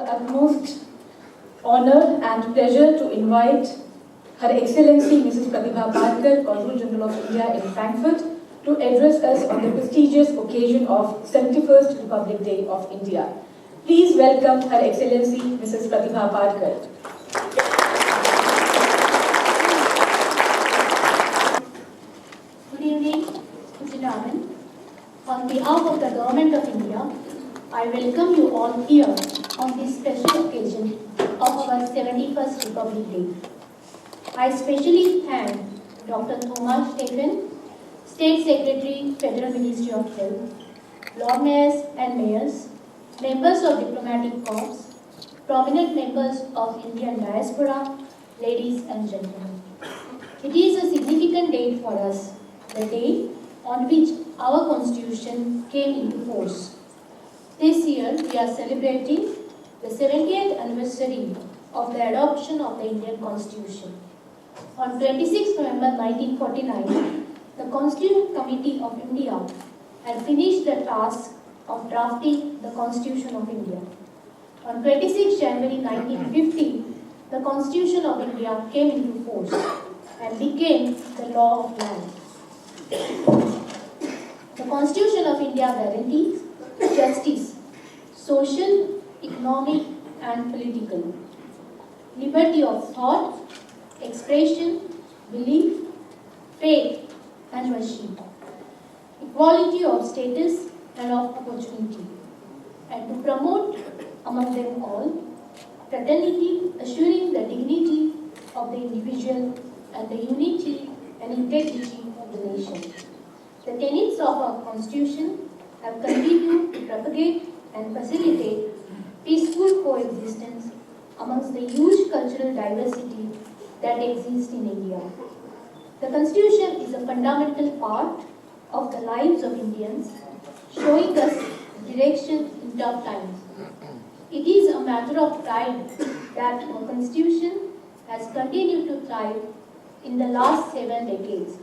the utmost honor and pleasure to invite Her Excellency Mrs. Pratibha Parkar, Consul General of India in Frankfurt, to address us on the prestigious occasion of 71st Republic Day of India. Please welcome Her Excellency Mrs. Pratibha Parkar. Good evening, Mr. Chairman. On behalf of the Government of India, I welcome you all here on this special occasion of our 71st Republic Day. I especially thank Dr. Thomas Stephen, State Secretary, Federal Ministry of Health, Lord Mayors and Mayors, members of diplomatic corps, prominent members of Indian diaspora, ladies and gentlemen. It is a significant date for us, the day on which our Constitution came into force. This year, we are celebrating the 70th anniversary of the adoption of the Indian Constitution. On 26 November 1949, the Constitution Committee of India had finished the task of drafting the Constitution of India. On 26 January 1950, the Constitution of India came into force and became the law of land. The Constitution of India guarantees justice, social, economic and political, liberty of thought, expression, belief, faith and worship, equality of status and of opportunity, and to promote among them all fraternity, assuring the dignity of the individual and the unity and integrity of the nation. The tenets of our Constitution have continued to propagate and facilitate peaceful coexistence amongst the huge cultural diversity that exists in India. The Constitution is a fundamental part of the lives of Indians, showing us direction in tough times. It is a matter of pride that our Constitution has continued to thrive in the last 7 decades,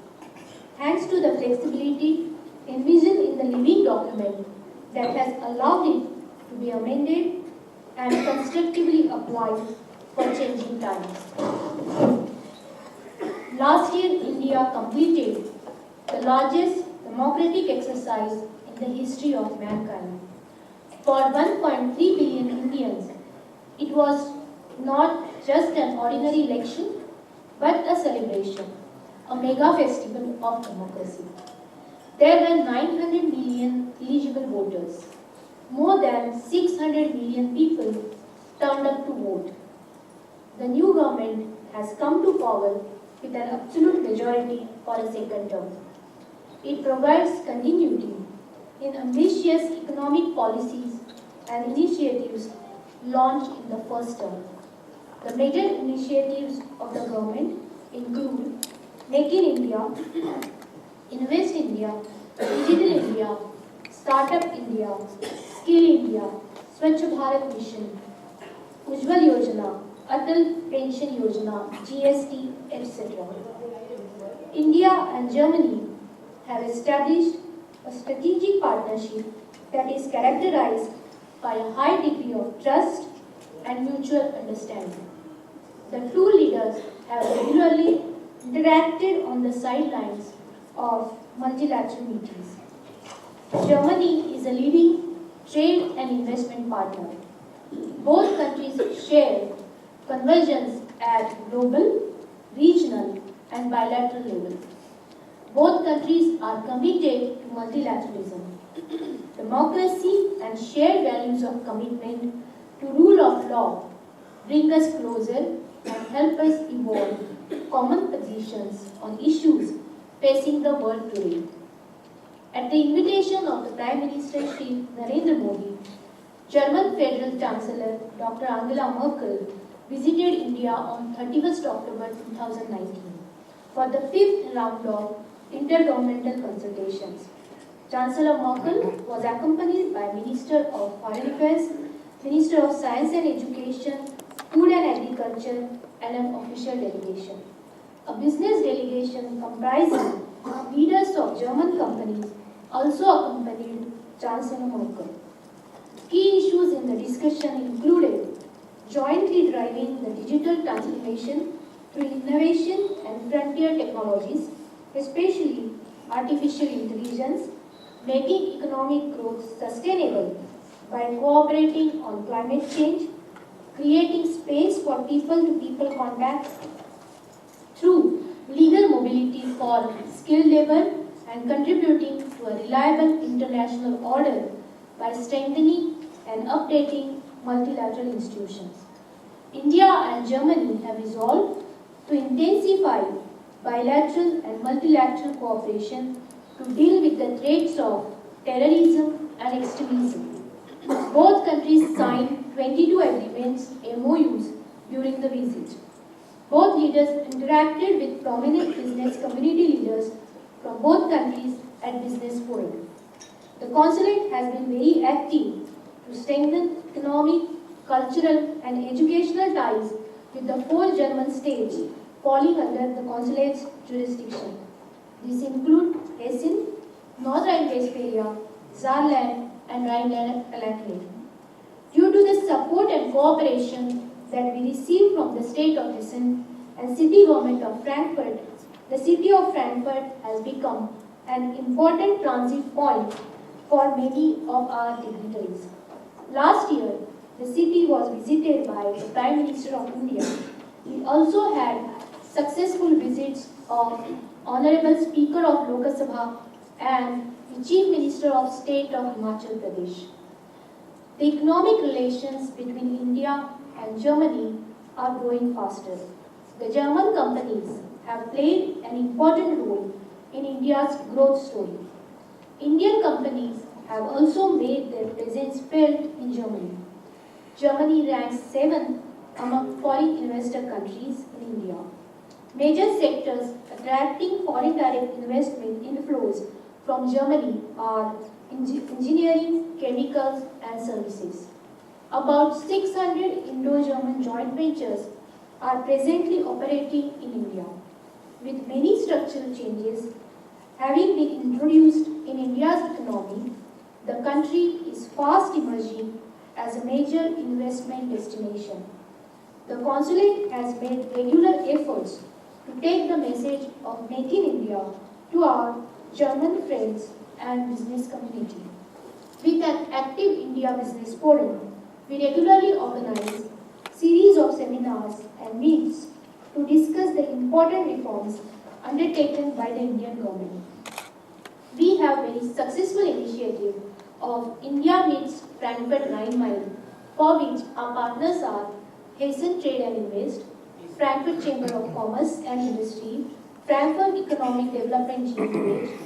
thanks to the flexibility envisioned in the living document that has allowed it to be amended and constructively applied for changing times. Last year, India completed the largest democratic exercise in the history of mankind. For 1.3 billion Indians, it was not just an ordinary election, but a celebration, a mega festival of democracy. There were 900 million eligible voters. More than 600 million people turned up to vote. The new government has come to power with an absolute majority for a second term. It provides continuity in ambitious economic policies and initiatives launched in the first term. The major initiatives of the government include Make in India, Invest India, Digital India, Startup India, Skill India, Swachh Bharat Mission, Ujjwal Yojana, Atal Pension Yojana, GST, etc. India and Germany have established a strategic partnership that is characterized by a high degree of trust and mutual understanding. The two leaders have regularly interacted on the sidelines of multilateral meetings. Germany is a leading trade and investment partner. Both countries share convergence at global, regional and bilateral level. Both countries are committed to multilateralism, democracy and shared values of commitment to rule of law bring us closer and help us evolve common positions on issues facing the world today. At the invitation of the Prime Minister Shri Narendra Modi, German Federal Chancellor Dr. Angela Merkel visited India on 31st October 2019 for the 5th round of intergovernmental consultations. Chancellor Merkel was accompanied by Minister of Foreign Affairs, Minister of Science and Education, Food and Agriculture, and an official delegation. A business delegation comprising leaders of German companies also accompanied Chancellor Merkel. Key issues in the discussion included silently driving the digital transformation through innovation and frontier technologies, especially artificial intelligence, making economic growth sustainable by cooperating on climate change, creating space for people-to-people contact through legal mobility for skilled labor, and contributing to a reliable international order by strengthening and updating multilateral institutions. India and Germany have resolved to intensify bilateral and multilateral cooperation to deal with the threats of terrorism and extremism. Both countries signed 22 agreements, MOUs, during the visit. Both leaders interacted with prominent business community leaders from both countries at business forum. The consulate has been very active to strengthen economic, cultural and educational ties with the 4 German states falling under the consulate's jurisdiction. These include Hessen, North Rhine-Westphalia, Saarland and Rhineland-Palatinate. Due to the support and cooperation that we receive from the state of Hessen and city government of Frankfurt, the city of Frankfurt has become an important transit point for many of our dignitaries. Last year, the city was visited by the Prime Minister of India. We also had successful visits of Honorable Speaker of Lok Sabha and the Chief Minister of State of Himachal Pradesh. The economic relations between India and Germany are growing faster. The German companies have played an important role in India's growth story. Indian companies have also made their presence felt in Germany. Germany ranks 7th among foreign investor countries in India. Major sectors attracting foreign direct investment inflows from Germany are engineering, chemicals and services. About 600 Indo-German joint ventures are presently operating in India. With many structural changes having been introduced in India's economy, the country is fast emerging as a major investment destination. The consulate has made regular efforts to take the message of Make in India to our German friends and business community. With an active India Business Forum, we regularly organize series of seminars and meets to discuss the important reforms undertaken by the Indian government. We have very successful initiative of India Meets Frankfurt 9 Mile, for which our partners are Hessen Trade and Invest, Frankfurt Chamber of Commerce and Industry, Frankfurt Economic Development GmbH,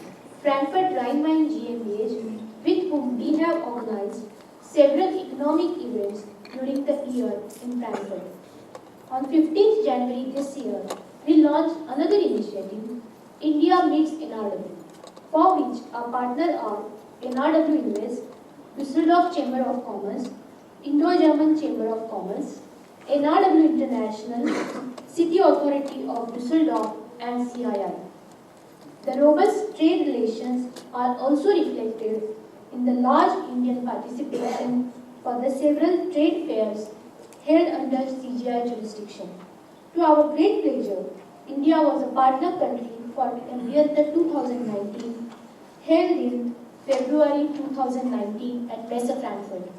Frankfurt Rhine-Main GmbH, with whom we have organized several economic events during the year in Frankfurt. On 15th January this year, we launched another initiative, India Meets NRW, for which our partners are NRW Invest, Düsseldorf Chamber of Commerce, Indo-German Chamber of Commerce, NRW International, City Authority of Düsseldorf and CII. The robust trade relations are also reflected in the large Indian participation for the several trade fairs held under CGI jurisdiction. To our great pleasure, India was a partner country for Ambienta 2019 held in February 2019 at Messe Frankfurt.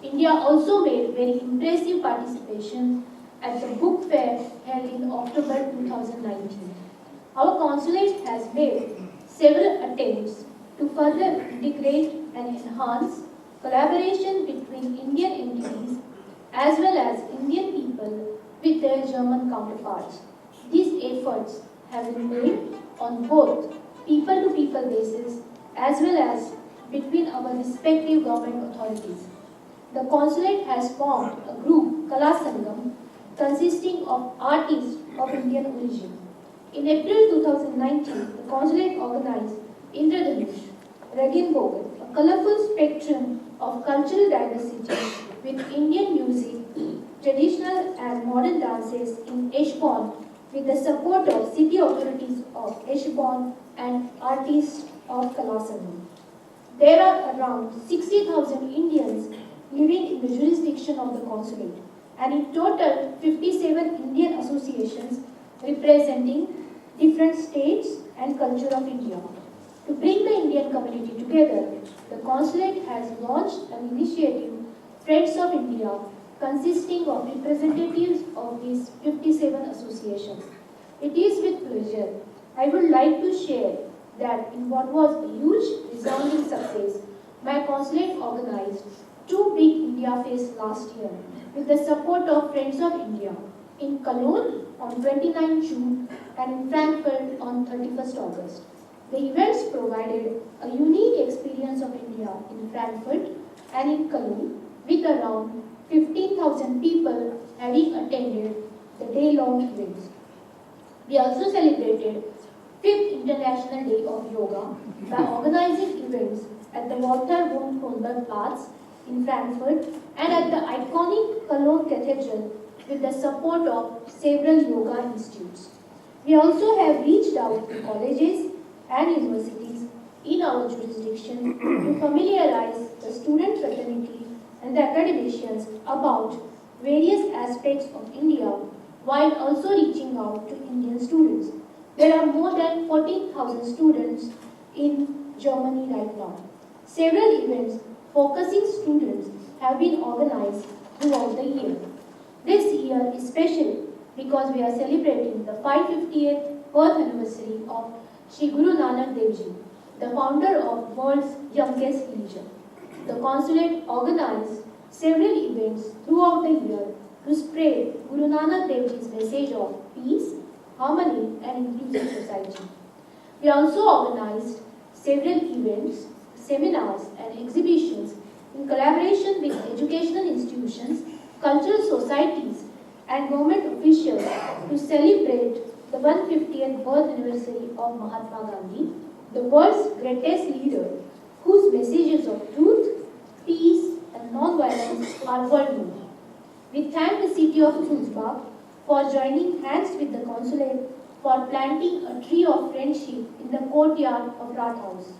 India also made very impressive participation at the book fair held in October 2019. Our consulate has made several attempts to further integrate and enhance collaboration between Indian entities as well as Indian people with their German counterparts. These efforts have been made on both people-to-people basis as well as between our respective government authorities. The consulate has formed a group, Kala Sangam, consisting of artists of Indian origin. In April 2019, the consulate organized Indradhanush, Regenbogen, a colorful spectrum of cultural diversity with Indian music, traditional and modern dances in Eschborn with the support of city authorities of Eschborn and artists of Kalasangam. There are around 60,000 Indians living in the jurisdiction of the consulate. and in total 57 Indian associations representing different states and culture of India. To bring the Indian community together, the consulate has launched an initiative, Friends of India, consisting of representatives of these 57 associations. It is with pleasure I would like to share that in what was a huge resounding success, my consulate organized two Big India Fest last year with the support of Friends of India in Cologne on 29 June and in Frankfurt on 31st August. The events provided a unique experience of India in Frankfurt and in Cologne with around 15,000 people having attended the day-long events. We also celebrated 5th International Day of Yoga by organizing events at the Walter von Kronberg Platz in Frankfurt and at the iconic Cologne Cathedral with the support of several yoga institutes. We also have reached out to colleges and universities in our jurisdiction to familiarize the student fraternity and the academicians about various aspects of India while also reaching out to Indian students. There are more than 14,000 students in Germany right now. Several events focusing students have been organized throughout the year. This year is special because we are celebrating the 550th birth anniversary of Sri Guru Nanak Dev Ji, the founder of world's youngest religion. The consulate organized several events throughout the year to spread Guru Nanak Dev Ji's message of peace, harmony and inclusive society. We also organized several events, seminars and exhibitions in collaboration with educational institutions, cultural societies and government officials to celebrate the 150th birth anniversary of Mahatma Gandhi, the world's greatest leader, whose messages of truth, peace and non-violence are world known. We thank the city of Sulzbach for joining hands with the consulate for planting a tree of friendship in the courtyard of Rathaus.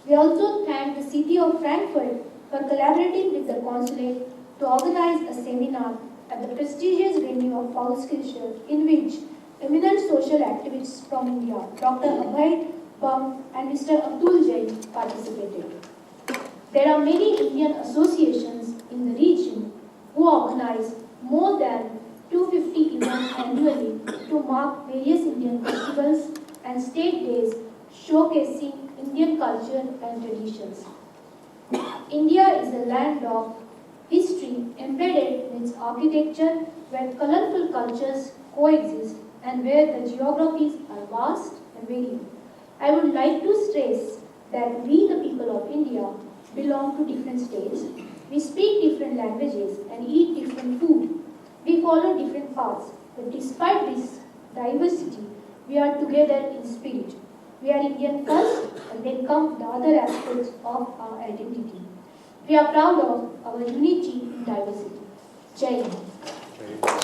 We also thank the city of Frankfurt for collaborating with the consulate to organize a seminar at the prestigious venue of Paulskirche in which eminent social activists from India, Dr. Abhay Bam and Mr. Abdul Jain participated. There are many Indian associations in the region who organize more than 250 events annually to mark various Indian festivals and state days showcasing Indian culture and traditions. India is a land of history embedded in its architecture where colorful cultures coexist and where the geographies are vast and varied. I would like to stress that we, the people of India, belong to different states. We speak different languages and eat different food. We follow different paths, but despite this diversity, we are together in spirit. We are Indian first, and then come the other aspects of our identity. We are proud of our unity in diversity. Jai Hind.